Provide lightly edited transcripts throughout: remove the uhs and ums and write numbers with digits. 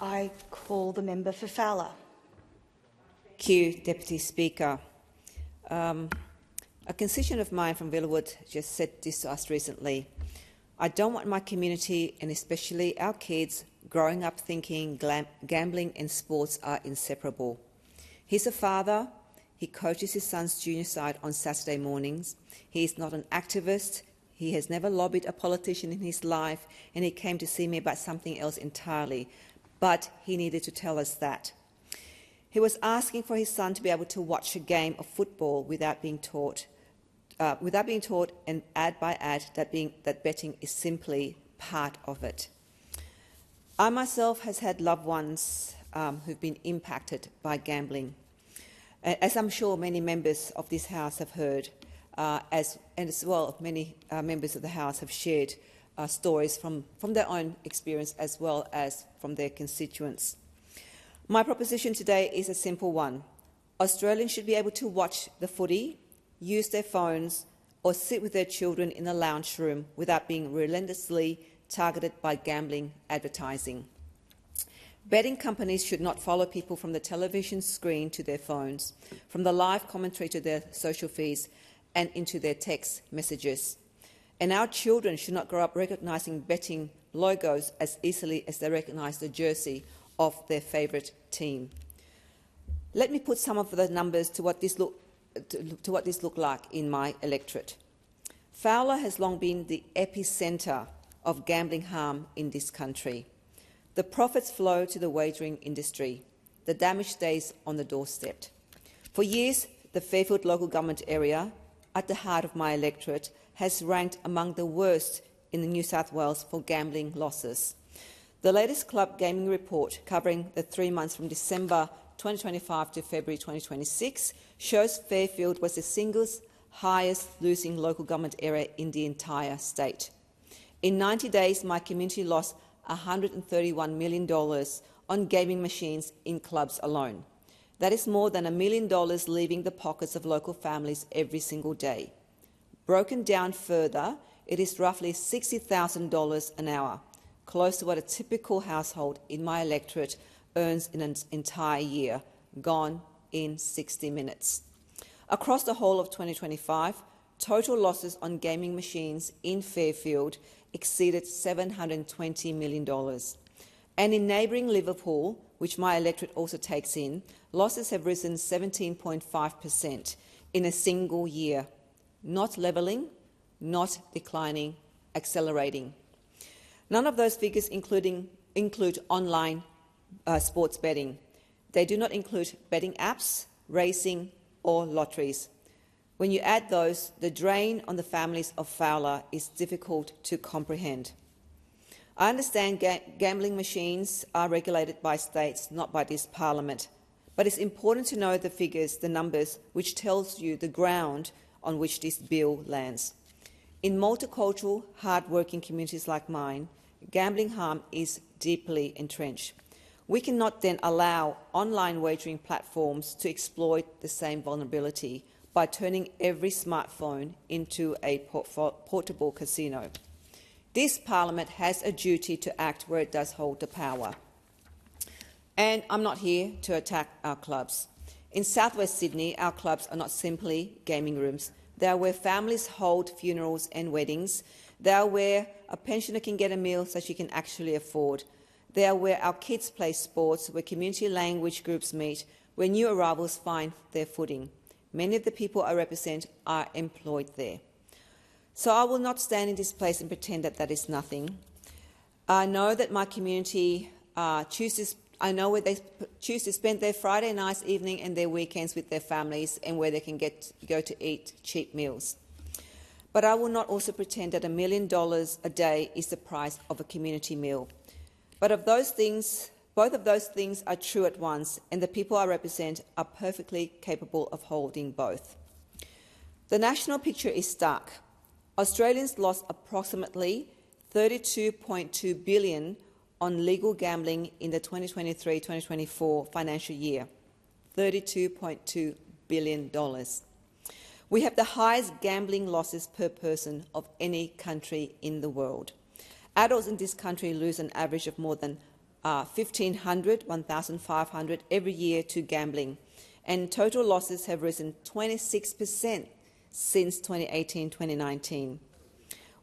I call the member for Fowler. Thank you, Deputy Speaker. A constituent of mine from Villawood just said this to us recently. I don't want my community, and especially our kids, growing up thinking gambling and sports are inseparable. He's a father. He coaches his son's junior side on Saturday mornings. He is not an activist. He has never lobbied a politician in his life, and he came to see me about something else entirely. But he needed to tell us that. He was asking for his son to be able to watch a game of football without being taught and ad by ad that betting is simply part of it. I myself has had loved ones who've been impacted by gambling, as I'm sure many members of this House have heard, as well many members of the House have shared stories from their own experience as well as from their constituents. My proposition today is a simple one. Australians should be able to watch the footy, use their phones or sit with their children in a lounge room without being relentlessly targeted by gambling advertising. Betting companies should not follow people from the television screen to their phones, from the live commentary to their social feeds and into their text messages. And our children should not grow up recognising betting logos as easily as they recognise the jersey of their favourite team. Let me put some of the numbers to what this looked like in my electorate. Fowler has long been the epicentre of gambling harm in this country. The profits flow to the wagering industry. The damage stays on the doorstep. For years, the Fairfield local government area, at the heart of my electorate, has ranked among the worst in New South Wales for gambling losses. The latest club gaming report, covering the 3 months from December 2025 to February 2026, shows Fairfield was the single highest losing local government area in the entire state. In 90 days, my community lost $131 million on gaming machines in clubs alone. That is more than $1 million leaving the pockets of local families every single day. Broken down further, it is roughly $60,000 an hour, close to what a typical household in my electorate earns in an entire year, gone in 60 minutes. Across the whole of 2025, total losses on gaming machines in Fairfield exceeded $720 million. And in neighbouring Liverpool, which my electorate also takes in, losses have risen 17.5% in a single year, not levelling, not declining, accelerating. None of those figures include online sports betting. They do not include betting apps, racing or lotteries. When you add those, the drain on the families of Fowler is difficult to comprehend. I understand gambling machines are regulated by states, not by this parliament, but it's important to know the figures, the numbers, which tells you the ground on which this bill lands. In multicultural, hard-working communities like mine, gambling harm is deeply entrenched. We cannot then allow online wagering platforms to exploit the same vulnerability by turning every smartphone into a portable casino. This parliament has a duty to act where it does hold the power. And I'm not here to attack our clubs. In southwest Sydney, our clubs are not simply gaming rooms. They are where families hold funerals and weddings. They are where a pensioner can get a meal that she can actually afford. They are where our kids play sports, where community language groups meet, where new arrivals find their footing. Many of the people I represent are employed there. So I will not stand in this place and pretend that that is nothing. I know that my community I know where they choose to spend their Friday nights, evening and their weekends with their families and where they can go to eat cheap meals. But I will not also pretend that $1 million a day is the price of a community meal. But both of those things are true at once, and the people I represent are perfectly capable of holding both. The national picture is stark. Australians lost approximately $32.2 billion on legal gambling in the 2023-2024 financial year. $32.2 billion. We have the highest gambling losses per person of any country in the world. Adults in this country lose an average of more than 1,500 every year to gambling, and total losses have risen 26% since 2018-2019.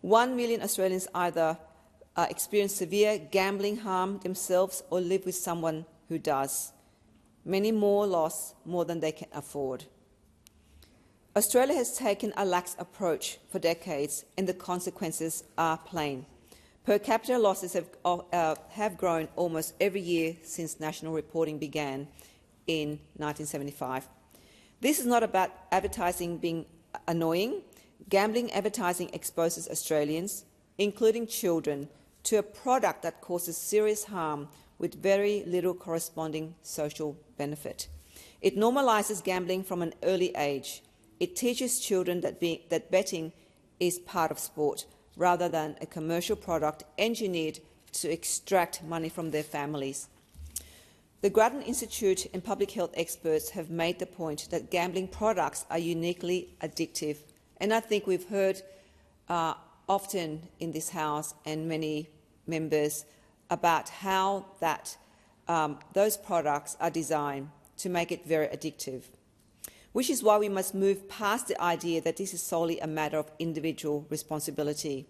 1 million Australians either experience severe gambling harm themselves or live with someone who does. Many more lost more than they can afford. Australia has taken a lax approach for decades, and the consequences are plain. Per capita losses have grown almost every year since national reporting began in 1975. This is not about advertising being annoying. Gambling advertising exposes Australians, including children, to a product that causes serious harm with very little corresponding social benefit. It normalises gambling from an early age. It teaches children that betting is part of sport, rather than a commercial product engineered to extract money from their families. The Grattan Institute and public health experts have made the point that gambling products are uniquely addictive, and I think we've heard often in this House and many members about how those products are designed to make it very addictive, which is why we must move past the idea that this is solely a matter of individual responsibility.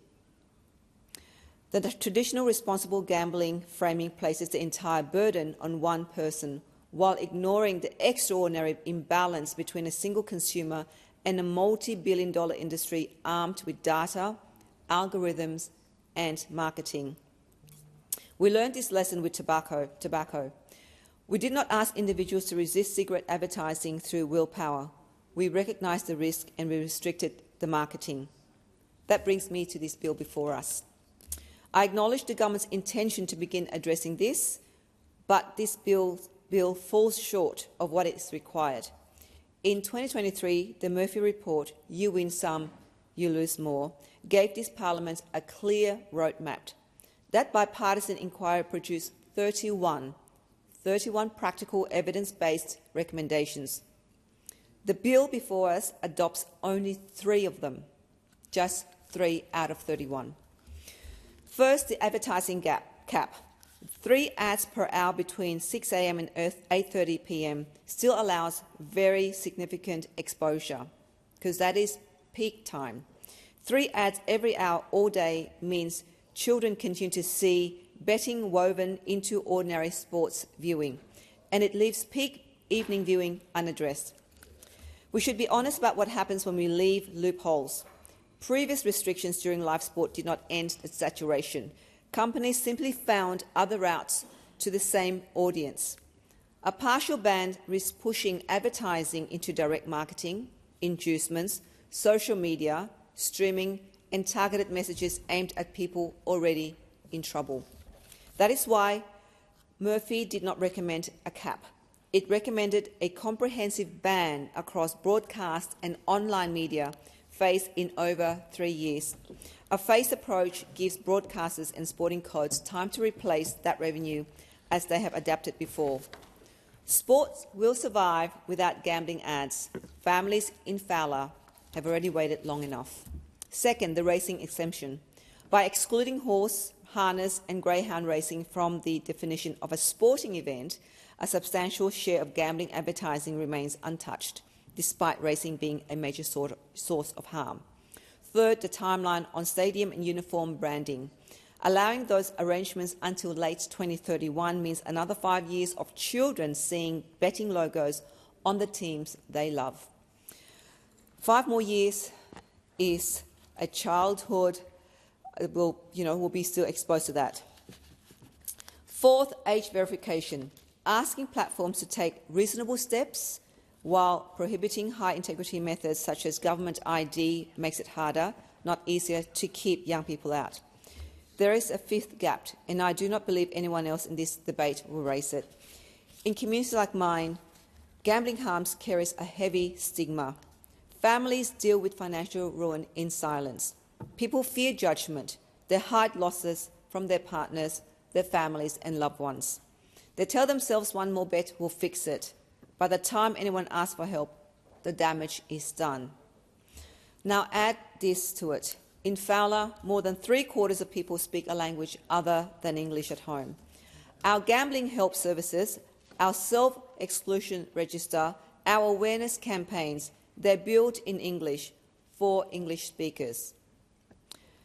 The traditional responsible gambling framing places the entire burden on one person, while ignoring the extraordinary imbalance between a single consumer and a multi-billion-dollar industry armed with data, algorithms and marketing. We learned this lesson with tobacco. We did not ask individuals to resist cigarette advertising through willpower. We recognised the risk and we restricted the marketing. That brings me to this bill before us. I acknowledge the government's intention to begin addressing this, but this bill falls short of what is required. In 2023, the Murphy report, You Win Some, You Lose More, gave this parliament a clear roadmap. That bipartisan inquiry produced 31 practical evidence-based recommendations. The bill before us adopts only 3 of them, just 3 out of 31. First, the advertising cap. 3 ads per hour between 6 a.m. and 8:30 p.m. still allows very significant exposure, because that is peak time. 3 ads every hour all day means children continue to see betting woven into ordinary sports viewing, and it leaves peak evening viewing unaddressed. We should be honest about what happens when we leave loopholes. Previous restrictions during live sport did not end the saturation. Companies simply found other routes to the same audience. A partial ban risks pushing advertising into direct marketing, inducements, social media, streaming and targeted messages aimed at people already in trouble. That is why Murphy did not recommend a cap. It recommended a comprehensive ban across broadcast and online media phased in over 3 years. A phased approach gives broadcasters and sporting codes time to replace that revenue as they have adapted before. Sports will survive without gambling ads. Families in Fowler have already waited long enough. Second, the racing exemption. By excluding horse, harness and greyhound racing from the definition of a sporting event, a substantial share of gambling advertising remains untouched, despite racing being a major source of harm. Third, the timeline on stadium and uniform branding. Allowing those arrangements until late 2031 means another 5 years of children seeing betting logos on the teams they love. 5 more years is a childhood will be still exposed to that. Fourth, age verification. Asking platforms to take reasonable steps while prohibiting high-integrity methods such as government ID makes it harder, not easier, to keep young people out. There is a fifth gap, and I do not believe anyone else in this debate will raise it. In communities like mine, gambling harms carries a heavy stigma. Families deal with financial ruin in silence. People fear judgment. They hide losses from their partners, their families and loved ones. They tell themselves one more bet will fix it. By the time anyone asks for help, the damage is done. Now add this to it. In Fowler, more than 3/4 of people speak a language other than English at home. Our gambling help services, our self-exclusion register, our awareness campaigns, they're built in English for English speakers.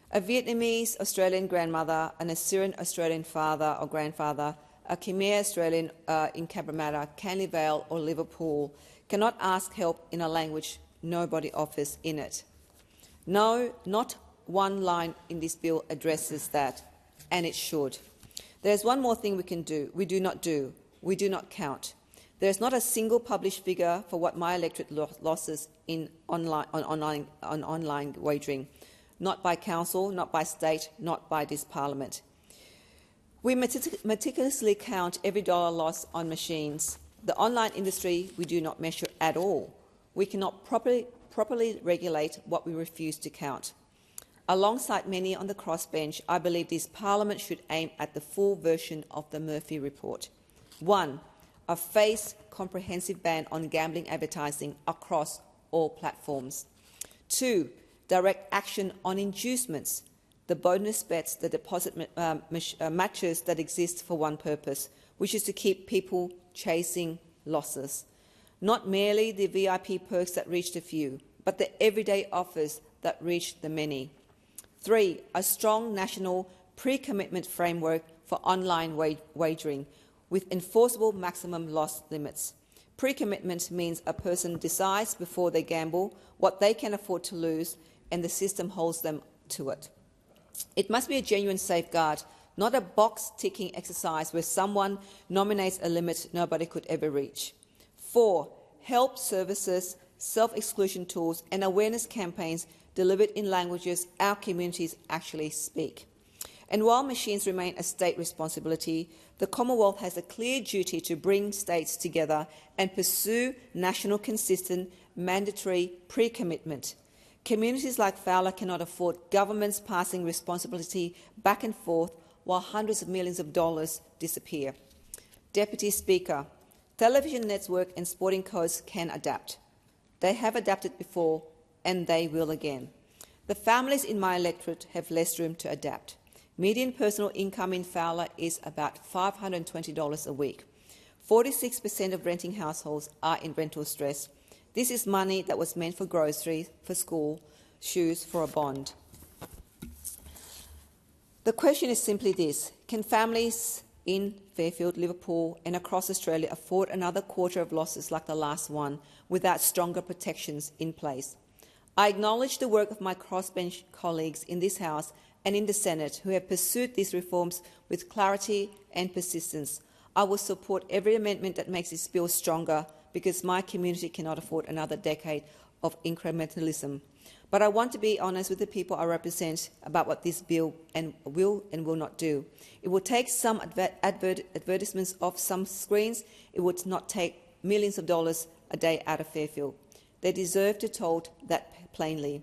A Vietnamese Australian grandmother, an Assyrian Australian father or grandfather, a Khmer Australian in Cabramatta, Canley Vale or Liverpool cannot ask help in a language nobody offers in it. No, not one line in this bill addresses that, and it should. There's one more thing we can do. We do not do. We do not count. There is not a single published figure for what my electorate losses in online wagering, not by council, not by state, not by this parliament. We meticulously count every dollar loss on machines. The online industry we do not measure at all. We cannot properly regulate what we refuse to count. Alongside many on the crossbench, I believe this parliament should aim at the full version of the Murphy report. 1. A phased, comprehensive ban on gambling advertising across all platforms. 2. Direct action on inducements, the bonus bets, the deposit matches that exist for one purpose, which is to keep people chasing losses. Not merely the VIP perks that reach the few, but the everyday offers that reach the many. 3. A strong national pre-commitment framework for online wagering with enforceable maximum loss limits. Pre-commitment means a person decides before they gamble what they can afford to lose, and the system holds them to it. It must be a genuine safeguard, not a box-ticking exercise where someone nominates a limit nobody could ever reach. 4. Help services, self-exclusion tools and awareness campaigns delivered in languages our communities actually speak. And while machines remain a state responsibility, the Commonwealth has a clear duty to bring states together and pursue national consistent mandatory pre-commitment. Communities like Fowler cannot afford governments passing responsibility back and forth while hundreds of millions of dollars disappear. Deputy Speaker, television network and sporting codes can adapt. They have adapted before and they will again. The families in my electorate have less room to adapt. Median personal income in Fowler is about $520 a week. 46% of renting households are in rental stress. This is money that was meant for groceries, for school, shoes, for a bond. The question is simply this: can families in Fairfield, Liverpool and across Australia afford another quarter of losses like the last one without stronger protections in place? I acknowledge the work of my crossbench colleagues in this House and in the Senate who have pursued these reforms with clarity and persistence. I will support every amendment that makes this bill stronger because my community cannot afford another decade of incrementalism. But I want to be honest with the people I represent about what this bill will not do. It will take some advertisements off some screens. It would not take millions of dollars a day out of Fairfield. They deserve to be told that plainly.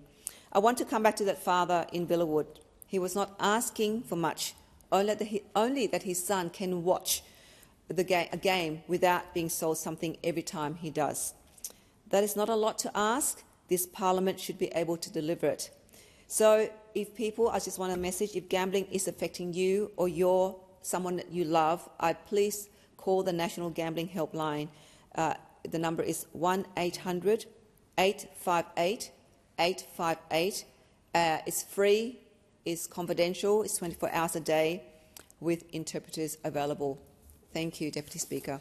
I want to come back to that father in Villawood. He was not asking for much, only that his son can watch a game without being sold something every time he does. That is not a lot to ask. This parliament should be able to deliver it. So if people, I just want a message, if gambling is affecting you or someone that you love, I'd please call the National Gambling Helpline. The number is 1-800-858-858. It's free, it's confidential, it's 24 hours a day with interpreters available. Thank you, Deputy Speaker.